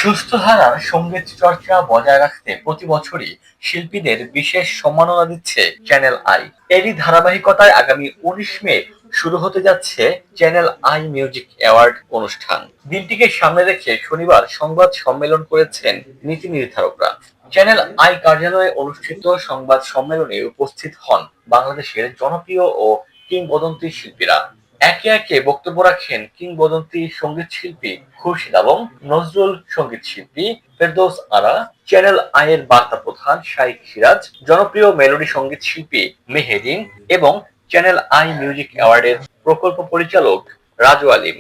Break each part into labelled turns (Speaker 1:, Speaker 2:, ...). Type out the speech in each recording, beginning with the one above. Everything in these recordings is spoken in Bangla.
Speaker 1: সুস্থ ধারার সঙ্গীত চর্চা বজায় রাখতে প্রতি বছরই শিল্পীদের বিশেষ সম্মাননা দিচ্ছে চ্যানেল আই। এরই ধারাবাহিকতায় আগামী 19 মে শুরু হতে যাচ্ছে চ্যানেল আই মিউজিক অ্যাওয়ার্ড অনুষ্ঠান। দিনটিকে সামনে রেখে শনিবার সংবাদ সম্মেলন করেছেন নীতি নির্ধারকরা। চ্যানেল আই কার্যালয়ে অনুষ্ঠিত সংবাদ সম্মেলনে উপস্থিত হন বাংলাদেশের জনপ্রিয় ও কিংবদন্তি শিল্পীরা। একে একে বক্তব্য রাখেন কিংবদন্তি সঙ্গীত শিল্পী খুরশিদ আলম, নজরুল সঙ্গীত শিল্পী ফেরদৌস আরা, চ্যানেল আই এর বার্তা প্রধান শাইখ সিরাজ, জনপ্রিয় মেলোডি সঙ্গীত শিল্পী মেহেদিন এবং চ্যানেল আই মিউজিক অ্যাওয়ার্ডের প্রকল্প পরিচালক রাজু আলিম।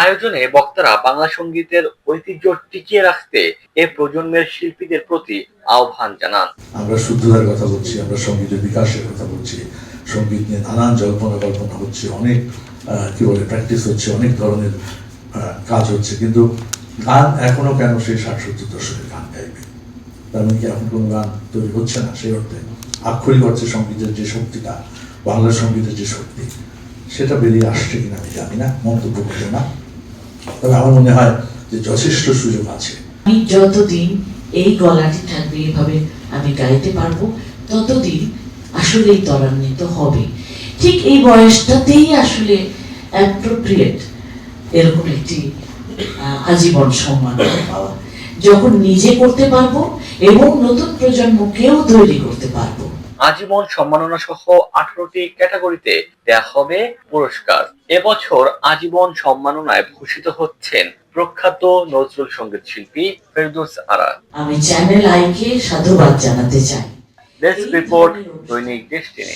Speaker 1: আয়োজনে বক্তারা বাংলা সঙ্গীতের ঐতিহ্য টিকিয়ে রাখতে এ প্রজন্মের শিল্পীদের প্রতি আহ্বান জানান।
Speaker 2: আমরা শুদ্ধতার কথা বলছি, আমরা সঙ্গীতের বিকাশের কথা বলছি, সঙ্গীত নিয়ে নানান জল্পনা কল্পনা হচ্ছে, অনেক কি বলে প্র্যাকটিস হচ্ছে, অনেক ধরনের কাজ হচ্ছে, কিন্তু গান এখনো কেন সেই 60-70 দশকের গান গাইবে? তার মানে কি এখন কোনো গান তৈরি হচ্ছে না? সেই অর্থে আক্ষরিক অর্থে সঙ্গীতের যে শক্তিটা, বাংলা সঙ্গীতের যে শক্তি, সেটা বেরিয়ে আসছে কিনা আমি জানি না, মন্তব্য করবো না। তবে আমার মনে হয় যে যথেষ্ট সুযোগ আছে।
Speaker 3: আমি যতদিন এই গলাটি থাকবে, এভাবে আমি গাইতে পারবো, ততদিন আসলে ত্বরান্বিত হবে। ঠিক এই বয়সটাতেই আসলে অ্যাপ্রোপ্রিয়েট এরকম একটি আজীবন সম্মান পাওয়া, যখন নিজে করতে পারবো এবং নতুন প্রজন্মকেও তৈরি করতে পারবো।
Speaker 1: আজীবন সম্মাননা সহ 18টি ক্যাটাগরিতে দেয়া হবে পুরস্কার। এবছর আজীবন সম্মাননায় ভূষিত হচ্ছেন প্রখ্যাত নজরুল সঙ্গীত শিল্পী ফেরদৌস আরা।
Speaker 3: আমি চ্যানেল আইকে সাধুবাদ জানাতে চাই।
Speaker 1: ডেস্ক রিপোর্ট, দৈনিক ডেস্টিনি।